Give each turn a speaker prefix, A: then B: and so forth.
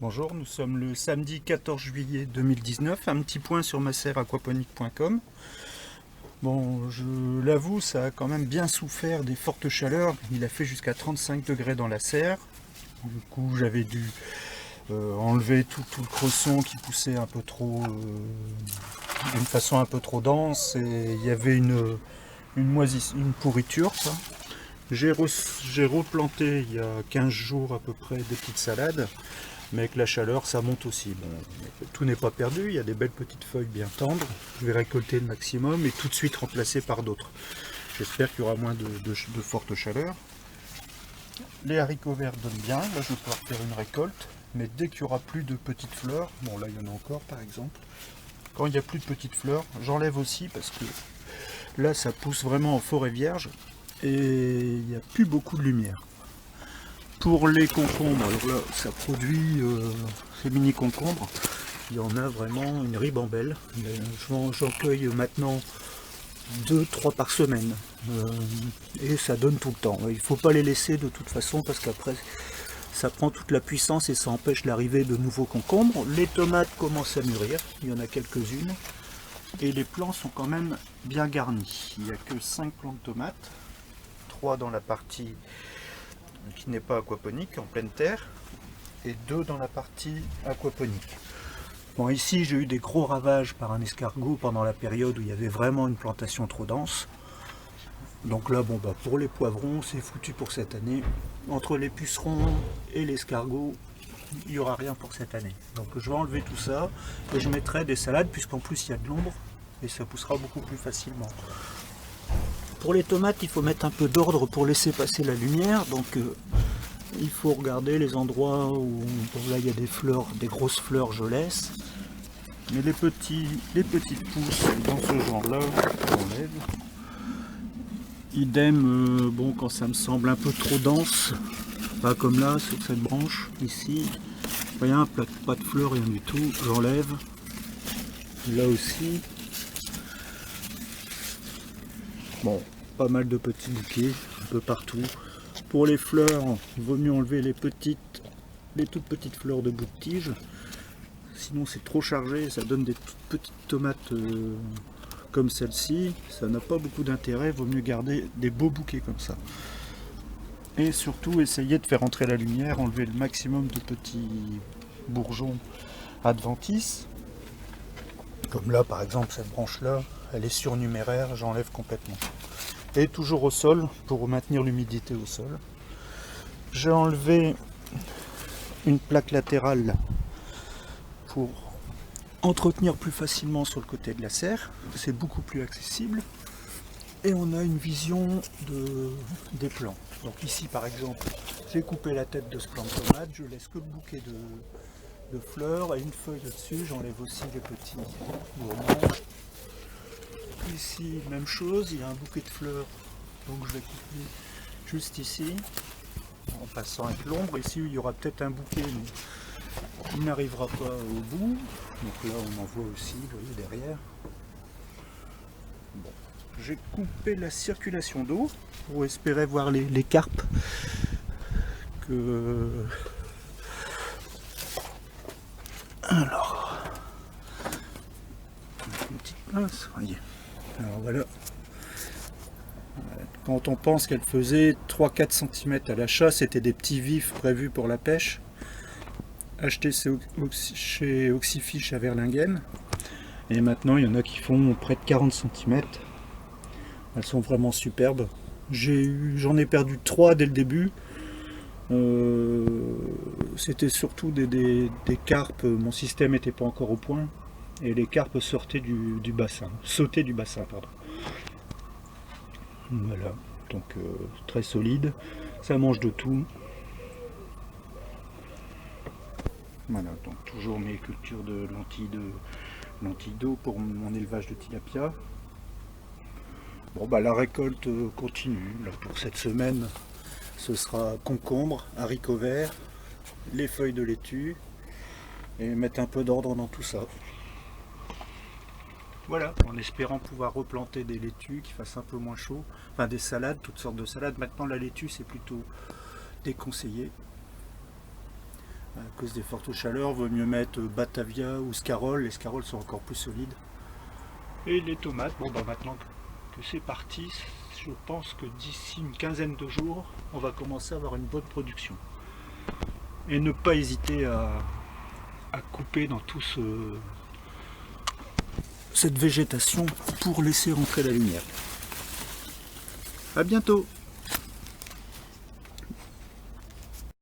A: Bonjour, nous sommes le samedi 14 juillet 2019. Un petit point sur masseraquaponique.com. Bon, je l'avoue, ça a quand même bien souffert des fortes chaleurs. Il a fait jusqu'à 35 degrés dans la serre. Du coup, j'avais dû enlever tout le cresson qui poussait un peu trop, d'une façon un peu trop dense. Et il y avait une pourriture, quoi. J'ai replanté il y a 15 jours à peu près des petites salades. Mais avec la chaleur, ça monte aussi. Bon, tout n'est pas perdu, il y a des belles petites feuilles bien tendres. Je vais récolter le maximum et tout de suite remplacer par d'autres. J'espère qu'il y aura moins de fortes chaleurs. Les haricots verts donnent bien, là je vais pouvoir faire une récolte. Mais dès qu'il n'y aura plus de petites fleurs, bon là il y en a encore par exemple, quand il n'y a plus de petites fleurs, j'enlève aussi parce que là ça pousse vraiment en forêt vierge et il n'y a plus beaucoup de lumière. Pour les concombres, alors là, ça produit ces mini concombres. Il y en a vraiment une ribambelle. J'en cueille maintenant 2-3 par semaine. Et ça donne tout le temps. Il ne faut pas les laisser de toute façon parce qu'après, ça prend toute la puissance et ça empêche l'arrivée de nouveaux concombres. Les tomates commencent à mûrir. Il y en a quelques-unes. Et les plants sont quand même bien garnis. Il n'y a que 5 plants de tomates. 3 dans la partie qui n'est pas aquaponique, en pleine terre, et 2 dans la partie aquaponique. Bon, ici j'ai eu des gros ravages par un escargot pendant la période où il y avait vraiment une plantation trop dense. Donc là, bon, bah, pour les poivrons, c'est foutu pour cette année. Entre les pucerons et l'escargot, il n'y aura rien pour cette année. Donc je vais enlever tout ça et je mettrai des salades, puisqu'en plus il y a de l'ombre et ça poussera beaucoup plus facilement. Pour les tomates, il faut mettre un peu d'ordre pour laisser passer la lumière. Donc il faut regarder les endroits où là il y a des fleurs, des grosses fleurs, je laisse. Mais les petites pousses dans ce genre-là, on enlève. Idem, bon, quand ça me semble un peu trop dense, pas comme là sur cette branche ici, rien, pas de fleurs, rien du tout, j'enlève. Là aussi. Bon, pas mal de petits bouquets, un peu partout. Pour les fleurs, il vaut mieux enlever les toutes petites fleurs de bout de tige. Sinon c'est trop chargé, ça donne des toutes petites tomates comme celle-ci. Ça n'a pas beaucoup d'intérêt, il vaut mieux garder des beaux bouquets comme ça. Et surtout essayer de faire entrer la lumière, enlever le maximum de petits bourgeons adventices. Comme là par exemple cette branche là, elle est surnuméraire, j'enlève complètement. Et toujours au sol, pour maintenir l'humidité au sol. J'ai enlevé une plaque latérale là, pour entretenir plus facilement sur le côté de la serre. C'est beaucoup plus accessible. Et on a une vision des plants. Donc ici par exemple, j'ai coupé la tête de ce plant de tomate, je laisse que le bouquet de fleurs et une feuille au-dessus, j'enlève aussi les petits gourmands. Ici, même chose, il y a un bouquet de fleurs, donc je vais couper juste ici, en passant avec l'ombre. Ici, il y aura peut-être un bouquet, mais il n'arrivera pas au bout. Donc là, on en voit aussi, vous voyez, derrière. Bon. J'ai coupé la circulation d'eau pour espérer voir les carpes. Alors, une petite pince, voyez. Alors voilà. Quand on pense qu'elle faisait 3-4 cm à l'achat, c'était des petits vifs prévus pour la pêche, achetés chez Oxyfish à Verlingen. Et maintenant, il y en a qui font près de 40 cm. Elles sont vraiment superbes. J'en ai perdu 3 dès le début. C'était surtout des carpes. Mon système n'était pas encore au point. Et les carpes sortaient du bassin. Sautaient du bassin, pardon. Voilà, donc très solide, ça mange de tout. Voilà, donc toujours mes cultures de lentilles d'eau pour mon élevage de tilapia. Bon bah la récolte continue. Là, pour cette semaine, ce sera concombre, haricots verts, les feuilles de laitue et mettre un peu d'ordre dans tout ça. Voilà, en espérant pouvoir replanter des laitues qui fassent un peu moins chaud, enfin des salades, toutes sortes de salades. Maintenant la laitue c'est plutôt déconseillé. À cause des fortes chaleurs, vaut mieux mettre Batavia ou Scarole. Les Scarole sont encore plus solides. Et les tomates, bon bah maintenant que c'est parti, je pense que d'ici une quinzaine de jours, on va commencer à avoir une bonne production. Et ne pas hésiter à couper dans tout cette végétation pour laisser rentrer la lumière. À bientôt!